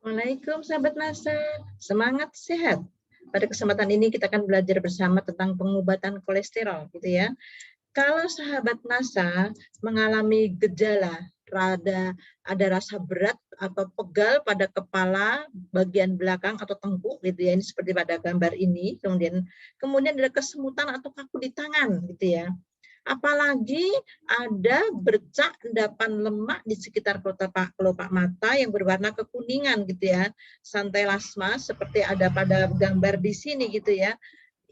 Assalamualaikum sahabat NASA, semangat sehat. Pada kesempatan ini kita akan belajar bersama tentang pengobatan kolesterol, gitu ya. Kalau sahabat NASA mengalami gejala ada rasa berat atau pegal pada kepala bagian belakang atau tengkuk, gitu ya, ini seperti pada gambar ini. Kemudian ada kesemutan atau kaku di tangan, gitu ya. Apalagi ada bercak endapan lemak di sekitar kelopak mata yang berwarna kekuningan gitu ya. Santai lasma seperti ada pada gambar di sini gitu ya.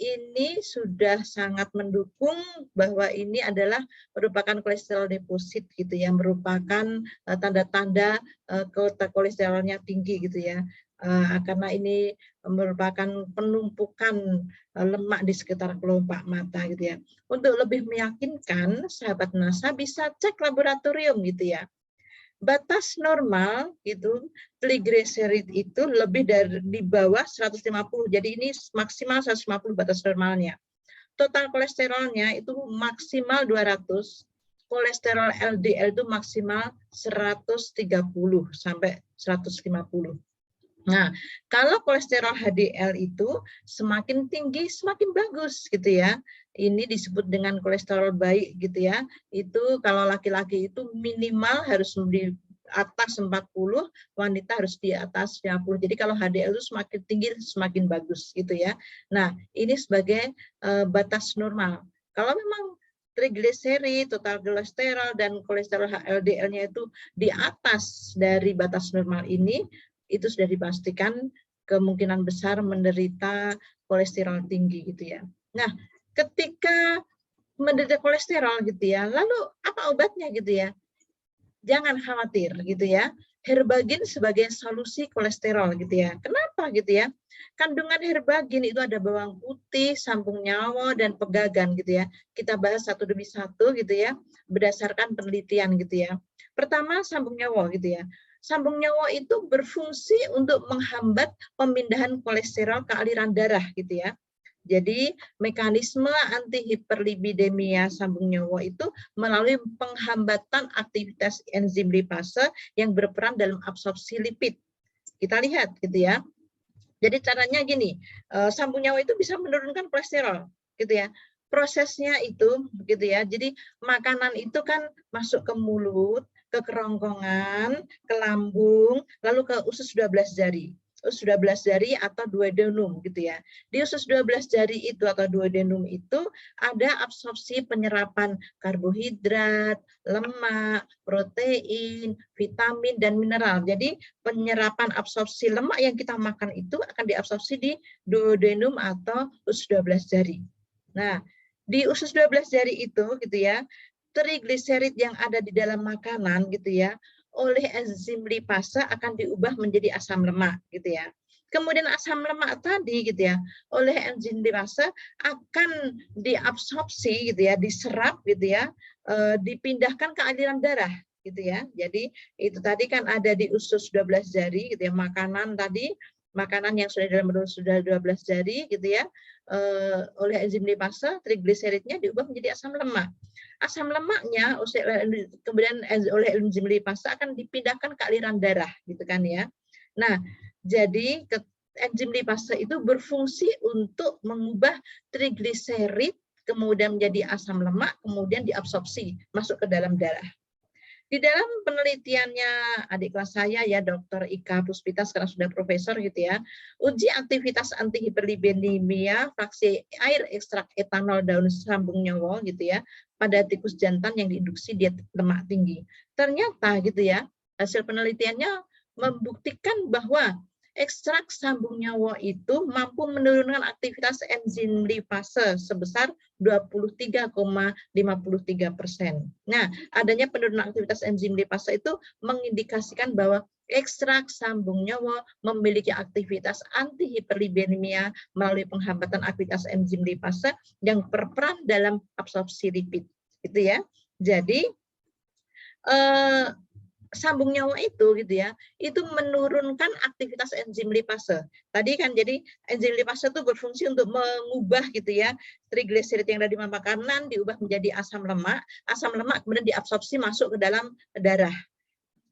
Ini sudah sangat mendukung bahwa ini adalah merupakan kolesterol deposit gitu ya, merupakan tanda-tanda kolesterolnya tinggi gitu ya. Karena ini merupakan penumpukan lemak di sekitar kelopak mata gitu ya. Untuk lebih meyakinkan, sahabat NASA bisa cek laboratorium gitu ya. Batas normal itu trigliserid itu lebih dari di bawah 150. Jadi ini maksimal 150 batas normalnya. Total kolesterolnya itu maksimal 200. Kolesterol LDL itu maksimal 130 sampai 150. Nah, kalau kolesterol HDL itu semakin tinggi, semakin bagus gitu ya. Ini disebut dengan kolesterol baik gitu ya. Itu kalau laki-laki itu minimal harus di atas 40, wanita harus di atas 50. Jadi kalau HDL itu semakin tinggi, semakin bagus gitu ya. Nah, ini sebagai batas normal. Kalau memang trigliserid, total kolesterol, dan kolesterol LDL-nya itu di atas dari batas normal ini, itu sudah dipastikan kemungkinan besar menderita kolesterol tinggi gitu ya. Nah, ketika menderita kolesterol gitu ya, lalu apa obatnya gitu ya? Jangan khawatir gitu ya. Herbagin sebagai solusi kolesterol gitu ya. Kenapa gitu ya? Kandungan herbagin itu ada bawang putih, sambung nyawa, dan pegagan gitu ya. Kita bahas satu demi satu gitu ya, berdasarkan penelitian gitu ya. Pertama, sambung nyawa gitu ya. Sambung nyawa itu berfungsi untuk menghambat pemindahan kolesterol ke aliran darah gitu ya. Jadi mekanisme antihiperlipidemia sambung nyawa itu melalui penghambatan aktivitas enzim lipase yang berperan dalam absorpsi lipid. Kita lihat gitu ya. Jadi caranya gini, sambung nyawa itu bisa menurunkan kolesterol gitu ya. Prosesnya itu begitu ya. Jadi makanan itu kan masuk ke mulut, ke kerongkongan, ke lambung, lalu ke usus 12 jari. Usus 12 jari atau duodenum gitu ya. Di usus 12 jari itu atau duodenum itu ada absorpsi penyerapan karbohidrat, lemak, protein, vitamin, dan mineral. Jadi penyerapan absorpsi lemak yang kita makan itu akan diabsorpsi di duodenum atau usus 12 jari. Nah, di usus 12 jari itu gitu ya, trigliserid yang ada di dalam makanan gitu ya, oleh enzim lipase akan diubah menjadi asam lemak gitu ya. Kemudian asam lemak tadi gitu ya, oleh enzim lipase akan diabsorpsi gitu ya, diserap gitu ya, dipindahkan ke aliran darah gitu ya. Jadi itu tadi kan ada di usus 12 jari gitu ya, makanan tadi, makanan yang sudah dalam bentuk sudah 12 jari gitu ya, oleh enzim lipase trigliseridnya diubah menjadi asam lemak. Asam lemaknya kemudian oleh enzim lipase akan dipindahkan ke aliran darah gitu kan ya. Nah, jadi enzim lipase itu berfungsi untuk mengubah trigliserid kemudian menjadi asam lemak, kemudian diabsorpsi masuk ke dalam darah. Di dalam penelitiannya adik kelas saya ya, Dr. Ika Puspita, sekarang sudah profesor gitu ya, uji aktivitas antihiperlipidemia fraksi air ekstrak etanol daun sambung nyawa gitu ya, pada tikus jantan yang diinduksi diet lemak tinggi. Ternyata gitu ya, hasil penelitiannya membuktikan bahwa ekstrak sambung nyawa itu mampu menurunkan aktivitas enzim lipase sebesar 23,53%. Nah, adanya penurunan aktivitas enzim lipase itu mengindikasikan bahwa ekstrak sambung nyawa memiliki aktivitas antihiperlipidemia melalui penghambatan aktivitas enzim lipase yang berperan dalam absorpsi lipid. Gitu ya. Jadi sambung nyawa itu gitu ya, itu menurunkan aktivitas enzim lipase. Tadi kan jadi enzim lipase itu berfungsi untuk mengubah gitu ya, trigliserid yang ada di makanan diubah menjadi asam lemak kemudian diabsorpsi masuk ke dalam darah.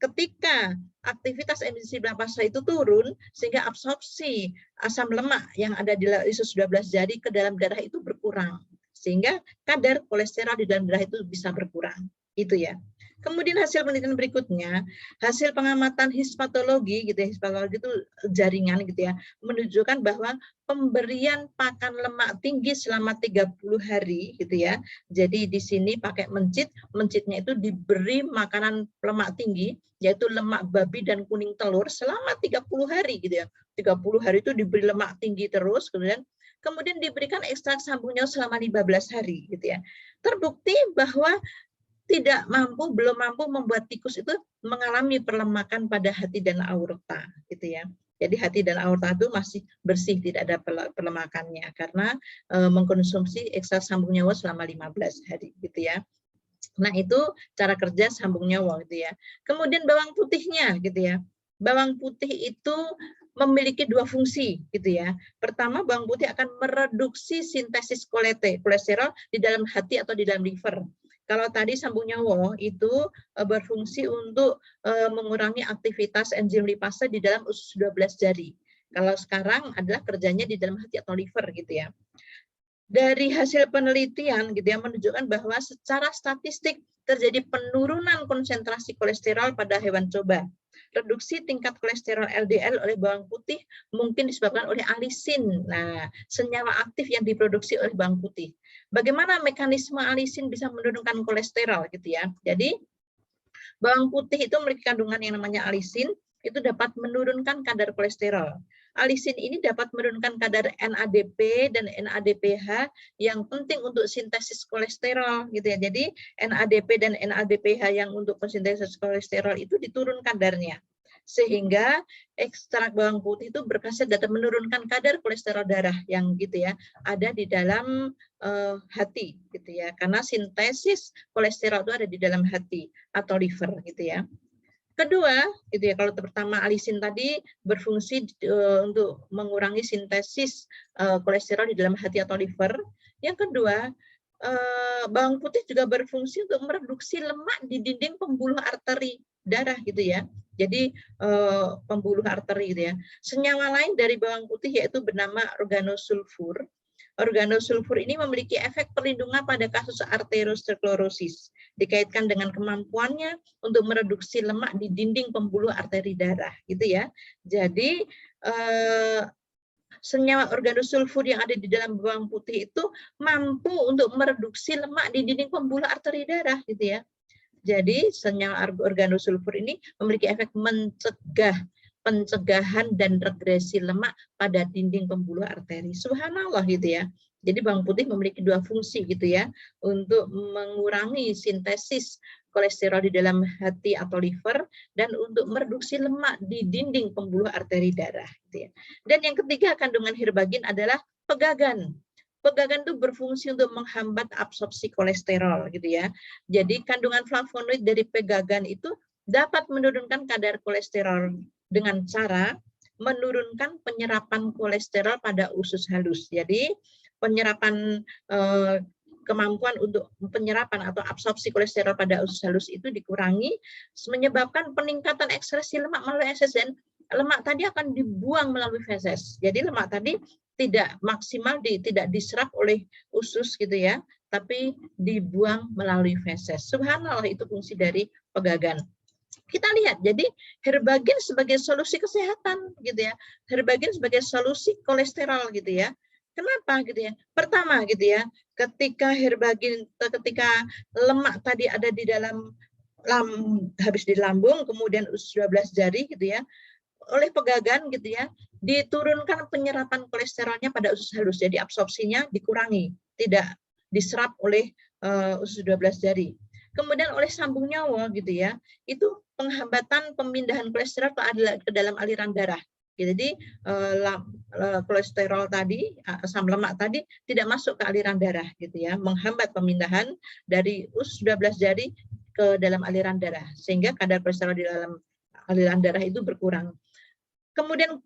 ketika aktivitas enzim lipase itu turun, sehingga absorpsi asam lemak yang ada di usus 12 jari ke dalam darah itu berkurang, sehingga kadar kolesterol di dalam darah itu bisa berkurang. Itu ya. Kemudian hasil penelitian berikutnya, hasil pengamatan histopatologi gitu ya, histopatologi itu jaringan gitu ya, menunjukkan bahwa pemberian pakan lemak tinggi selama 30 hari gitu ya. Jadi di sini pakai mencit, mencitnya itu diberi makanan lemak tinggi, yaitu lemak babi dan kuning telur selama 30 hari gitu ya. 30 hari itu diberi lemak tinggi terus, kemudian diberikan ekstrak sambung nyawa selama 15 hari gitu ya. Terbukti bahwa belum mampu membuat tikus itu mengalami perlemakan pada hati dan aorta gitu ya. Jadi hati dan aorta itu masih bersih, tidak ada perlemakannya karena mengkonsumsi ekstrak sambung nyawa selama 15 hari gitu ya. Nah, itu cara kerja sambung nyawa gitu ya. Kemudian bawang putihnya gitu ya. Bawang putih itu memiliki dua fungsi gitu ya. Pertama, bawang putih akan mereduksi sintesis kolesterol di dalam hati atau di dalam liver. Kalau tadi sambung nyawa itu berfungsi untuk mengurangi aktivitas enzim lipase di dalam usus 12 jari. Kalau sekarang adalah kerjanya di dalam hati atau liver gitu ya. Dari hasil penelitian gitu ya menunjukkan bahwa secara statistik terjadi penurunan konsentrasi kolesterol pada hewan coba. Reduksi tingkat kolesterol LDL oleh bawang putih mungkin disebabkan oleh alisin. Nah, senyawa aktif yang diproduksi oleh bawang putih. Bagaimana mekanisme alisin bisa menurunkan kolesterol gitu ya. Jadi bawang putih itu memiliki kandungan yang namanya alisin, itu dapat menurunkan kadar kolesterol. Alisin ini dapat menurunkan kadar NADP dan NADPH yang penting untuk sintesis kolesterol gitu ya. Jadi NADP dan NADPH yang untuk sintesis kolesterol itu diturun kadarnya. Sehingga ekstrak bawang putih itu berhasil dapat menurunkan kadar kolesterol darah yang gitu ya ada di dalam hati gitu ya. Karena sintesis kolesterol itu ada di dalam hati atau liver gitu ya. Kedua, gitu ya, kalau pertama alisin tadi berfungsi untuk mengurangi sintesis kolesterol di dalam hati atau liver. Yang kedua, bawang putih juga berfungsi untuk mereduksi lemak di dinding pembuluh arteri darah gitu ya. Jadi pembuluh arteri gitu ya. Senyawa lain dari bawang putih yaitu bernama organosulfur. Organosulfur ini memiliki efek perlindungan pada kasus arteriosklerosis, dikaitkan dengan kemampuannya untuk mereduksi lemak di dinding pembuluh arteri darah, gitu ya. Jadi senyawa organosulfur yang ada di dalam bawang putih itu mampu untuk mereduksi lemak di dinding pembuluh arteri darah, gitu ya. Jadi senyawa organosulfur ini memiliki efek pencegahan dan regresi lemak pada dinding pembuluh arteri. Subhanallah gitu ya. Jadi bawang putih memiliki dua fungsi gitu ya untuk mengurangi sintesis kolesterol di dalam hati atau liver dan untuk mereduksi lemak di dinding pembuluh arteri darah. Gitu ya. Dan yang ketiga kandungan herbagin adalah pegagan. Pegagan itu berfungsi untuk menghambat absorpsi kolesterol gitu ya. Jadi kandungan flavonoid dari pegagan itu dapat menurunkan kadar kolesterol dengan cara menurunkan penyerapan kolesterol pada usus halus. Jadi penyerapan kemampuan untuk penyerapan atau absorpsi kolesterol pada usus halus itu dikurangi, menyebabkan peningkatan ekskresi lemak melalui feses dan lemak tadi akan dibuang melalui feses. Jadi lemak tadi tidak maksimal tidak diserap oleh usus gitu ya, tapi dibuang melalui feses. Subhanallah itu fungsi dari pegagan. Kita lihat, jadi herbagin sebagai solusi kesehatan gitu ya. Herbagin sebagai solusi kolesterol gitu ya. Kenapa gitu ya? Pertama gitu ya, ketika lemak tadi ada di dalam habis di lambung, kemudian usus 12 jari gitu ya, oleh pegagan gitu ya, diturunkan penyerapan kolesterolnya pada usus halus, jadi absorpsinya dikurangi, tidak diserap oleh usus 12 jari. Kemudian oleh sambung nyawa gitu ya, itu penghambatan pemindahan kolesterol ke dalam aliran darah. Jadi kolesterol tadi, asam lemak tadi tidak masuk ke aliran darah gitu ya, menghambat pemindahan dari usus 12 jari ke dalam aliran darah sehingga kadar kolesterol di dalam aliran darah itu berkurang. Kemudian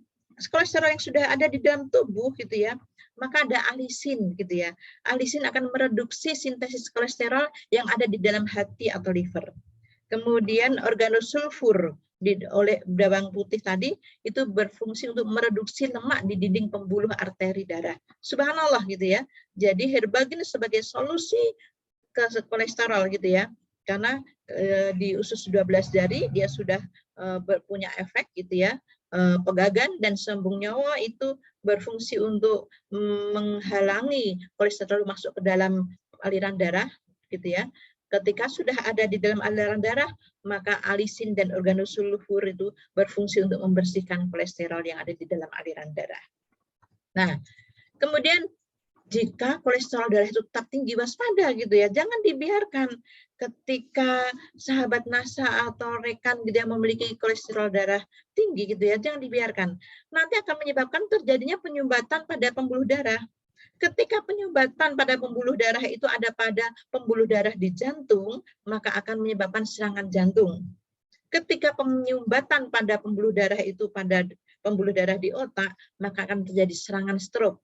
kolesterol yang sudah ada di dalam tubuh gitu ya, maka ada alisin gitu ya. Alisin akan mereduksi sintesis kolesterol yang ada di dalam hati atau liver. Kemudian organosulfur oleh bawang putih tadi itu berfungsi untuk mereduksi lemak di dinding pembuluh arteri darah. Subhanallah gitu ya. Jadi herbagin sebagai solusi ke kolesterol gitu ya. Karena di usus 12 jari dia sudah punya efek gitu ya. Pegagan dan sembung nyawa itu berfungsi untuk menghalangi kolesterol masuk ke dalam aliran darah gitu ya. Ketika sudah ada di dalam aliran darah, maka alisin dan organosulfur itu berfungsi untuk membersihkan kolesterol yang ada di dalam aliran darah. Nah, kemudian jika kolesterol darah itu tetap tinggi, waspada gitu ya. Jangan dibiarkan ketika sahabat NASA atau rekan gitu yang memiliki kolesterol darah tinggi gitu ya, jangan dibiarkan. Nanti akan menyebabkan terjadinya penyumbatan pada pembuluh darah. Ketika penyumbatan pada pembuluh darah itu ada pada pembuluh darah di jantung, maka akan menyebabkan serangan jantung. Ketika penyumbatan pada pembuluh darah itu pada pembuluh darah di otak, maka akan terjadi serangan stroke.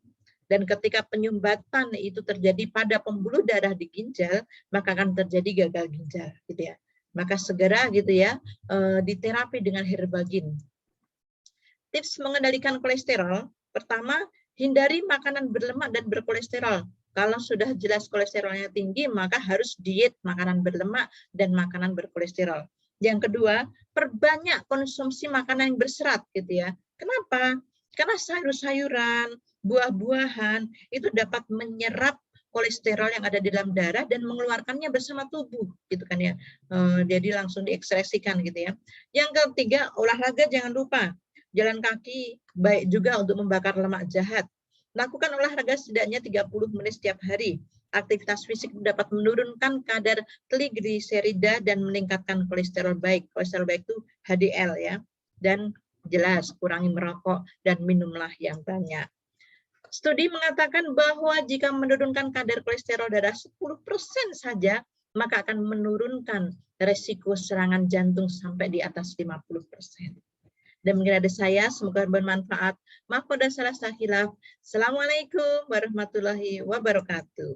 Dan ketika penyumbatan itu terjadi pada pembuluh darah di ginjal, maka akan terjadi gagal ginjal, gitu ya. Maka segera gitu ya diterapi dengan herbagin. Tips mengendalikan kolesterol, pertama, hindari makanan berlemak dan berkolesterol. Kalau sudah jelas kolesterolnya tinggi, maka harus diet makanan berlemak dan makanan berkolesterol. Yang kedua, perbanyak konsumsi makanan yang berserat, gitu ya. Kenapa? Karena sayur-sayuran, buah-buahan itu dapat menyerap kolesterol yang ada di dalam darah dan mengeluarkannya bersama tubuh, gitu kan ya. Jadi langsung diekspresikan gitu ya. Yang ketiga, olahraga jangan lupa. Jalan kaki baik juga untuk membakar lemak jahat. Lakukan olahraga setidaknya 30 menit setiap hari. Aktivitas fisik dapat menurunkan kadar trigliserida dan meningkatkan kolesterol baik. Kolesterol baik itu HDL ya. Dan jelas kurangi merokok dan minumlah yang banyak. Studi mengatakan bahwa jika menurunkan kadar kolesterol darah 10% saja, maka akan menurunkan resiko serangan jantung sampai di atas 50%. Dan mungkin ada saya, semoga bermanfaat. Maaf pada salah khilaf. Assalamualaikum warahmatullahi wabarakatuh.